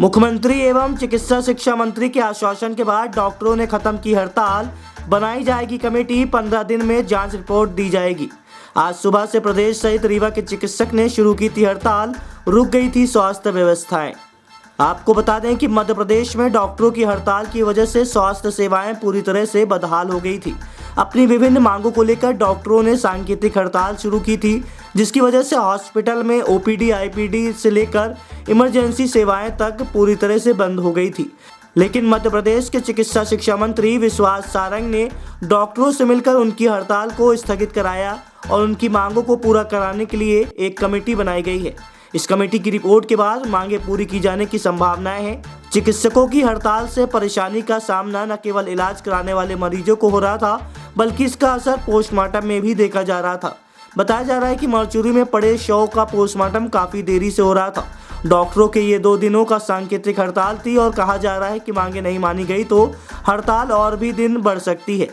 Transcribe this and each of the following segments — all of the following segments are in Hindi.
मुख्यमंत्री एवं चिकित्सा शिक्षा मंत्री के आश्वासन के बाद डॉक्टरों ने खत्म की हड़ताल। बनाई जाएगी कमेटी, 15 दिन में जांच रिपोर्ट दी जाएगी। आज सुबह से प्रदेश सहित रीवा के चिकित्सक ने शुरू की थी हड़ताल। रुक गई थी स्वास्थ्य व्यवस्थाएं। आपको बता दें कि मध्य प्रदेश में डॉक्टरों की हड़ताल की वजह से स्वास्थ्य सेवाएं पूरी तरह से बदहाल हो गई थी। अपनी विभिन्न मांगों को लेकर डॉक्टरों ने सांकेतिक हड़ताल शुरू की थी, जिसकी वजह से हॉस्पिटल में ओपीडी, आईपीडी से लेकर इमरजेंसी सेवाएं तक पूरी तरह से बंद हो गई थी। लेकिन मध्य प्रदेश के चिकित्सा शिक्षा मंत्री विश्वास सारंग ने डॉक्टरों से मिलकर उनकी हड़ताल को स्थगित कराया और उनकी मांगों को पूरा कराने के लिए एक कमेटी बनाई गई है। इस कमेटी की रिपोर्ट के बाद मांगे पूरी की जाने की संभावनाएं हैं। चिकित्सकों की हड़ताल से परेशानी का सामना न केवल इलाज कराने वाले मरीजों को हो रहा था, बल्कि इसका असर पोस्टमार्टम में भी देखा जा रहा था। बताया जा रहा है कि मरचुरी में पड़े शव का पोस्टमार्टम काफी देरी से हो रहा था। डॉक्टरों के ये 2 दिनों का सांकेतिक हड़ताल थी और कहा जा रहा है कि मांगे नहीं मानी गई तो हड़ताल और भी दिन बढ़ सकती है।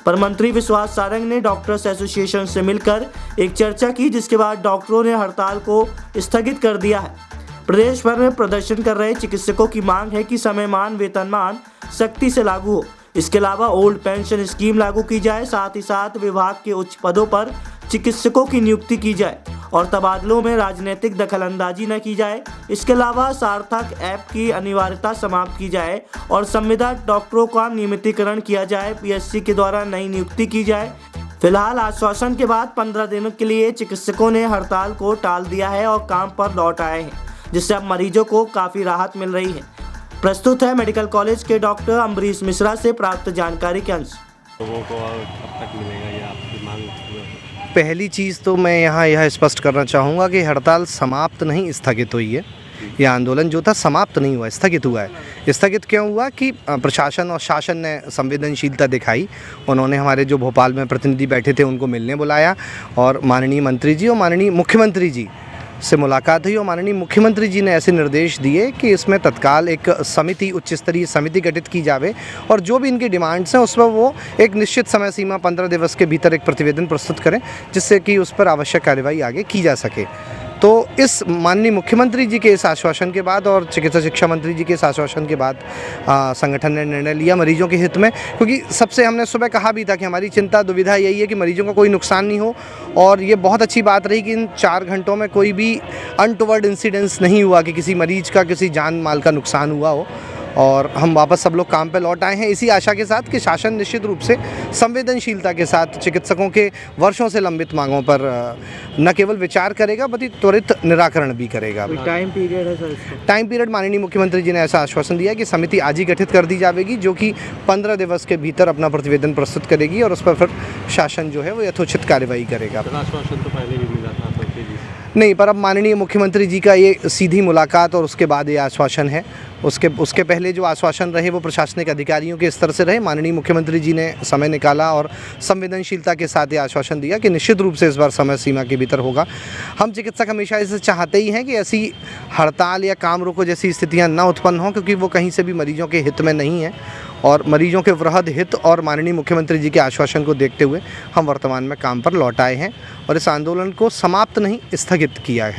पर मंत्री विश्वास सारंग ने डॉक्टर्स एसोसिएशन से मिलकर एक चर्चा की, जिसके बाद डॉक्टरों ने हड़ताल को स्थगित कर दिया है। प्रदेश भर में प्रदर्शन कर रहे चिकित्सकों की मांग है कि समयमान वेतनमान सख्ती से लागू हो। इसके अलावा ओल्ड पेंशन स्कीम लागू की जाए, साथ ही साथ विभाग के उच्च पदों पर चिकित्सकों की नियुक्ति की जाए और तबादलों में राजनीतिक दखलंदाजी न की जाए। इसके अलावा सार्थक ऐप की अनिवार्यता समाप्त की जाए और संविदा डॉक्टरों का नियमितीकरण किया जाए। पीएससी के द्वारा नई नियुक्ति की जाए। फिलहाल आश्वासन के बाद 15 दिनों के लिए चिकित्सकों ने हड़ताल को टाल दिया है और काम पर लौट आए हैं, जिससे अब मरीजों को काफी राहत मिल रही है। प्रस्तुत है मेडिकल कॉलेज के डॉक्टर अम्बरीश मिश्रा से प्राप्त जानकारी के अंश। लोगों को कब तक मिलेगा ये आपकी मांग? पहली चीज़ तो मैं यहाँ यह स्पष्ट करना चाहूँगा कि हड़ताल समाप्त नहीं, स्थगित हुई है। यह आंदोलन जो था समाप्त नहीं हुआ, स्थगित हुआ है। स्थगित क्यों हुआ कि प्रशासन और शासन ने संवेदनशीलता दिखाई। उन्होंने हमारे जो भोपाल में प्रतिनिधि बैठे थे उनको मिलने बुलाया और माननीय मंत्री जी और माननीय मुख्यमंत्री जी से मुलाकात हुई और माननीय मुख्यमंत्री जी ने ऐसे निर्देश दिए कि इसमें तत्काल एक समिति, उच्च स्तरीय समिति गठित की जावे और जो भी इनकी डिमांड्स हैं उस पर वो एक निश्चित समय सीमा 15 दिवस के भीतर एक प्रतिवेदन प्रस्तुत करें, जिससे कि उस पर आवश्यक कार्यवाही आगे की जा सके। तो इस माननीय मुख्यमंत्री जी के इस आश्वासन के बाद और चिकित्सा शिक्षा मंत्री जी के इस आश्वासन के बाद संगठन ने निर्णय लिया मरीजों के हित में, क्योंकि सबसे हमने सुबह कहा भी था कि हमारी चिंता दुविधा यही है कि मरीजों का कोई नुकसान नहीं हो। और ये बहुत अच्छी बात रही कि इन 4 घंटों में कोई भी अनटोवर्ड इंसिडेंस नहीं हुआ कि किसी मरीज का किसी जान माल का नुकसान हुआ हो। और हम वापस सब लोग काम पे लौट आए हैं इसी आशा के साथ कि शासन निश्चित रूप से संवेदनशीलता के साथ चिकित्सकों के वर्षों से लंबित मांगों पर न केवल विचार करेगा बल्कि त्वरित निराकरण भी करेगा। टाइम पीरियड है सर? टाइम पीरियड माननीय मुख्यमंत्री जी ने ऐसा आश्वासन दिया कि समिति आज ही गठित कर दी जाएगी, जो कि 15 दिवस के भीतर अपना प्रतिवेदन प्रस्तुत करेगी और उस पर फिर शासन जो है वो यथोचित कार्यवाही करेगा। आश्वासन तो पहले भी मिला था नहीं, पर अब माननीय मुख्यमंत्री जी का ये सीधी मुलाकात और उसके बाद ये आश्वासन है। उसके पहले जो आश्वासन रहे वो प्रशासनिक अधिकारियों के स्तर से रहे। माननीय मुख्यमंत्री जी ने समय निकाला और संवेदनशीलता के साथ ये आश्वासन दिया कि निश्चित रूप से इस बार समय सीमा के भीतर होगा। हम चिकित्सक हमेशा इसे चाहते ही हैं कि ऐसी हड़ताल या काम रोको जैसी स्थितियाँ न उत्पन्न हों, क्योंकि वो कहीं से भी मरीजों के हित में नहीं है। और मरीजों के वृहद हित और माननीय मुख्यमंत्री जी के आश्वासन को देखते हुए हम वर्तमान में काम पर लौट आए हैं और इस आंदोलन को समाप्त नहीं, स्थगित किया है।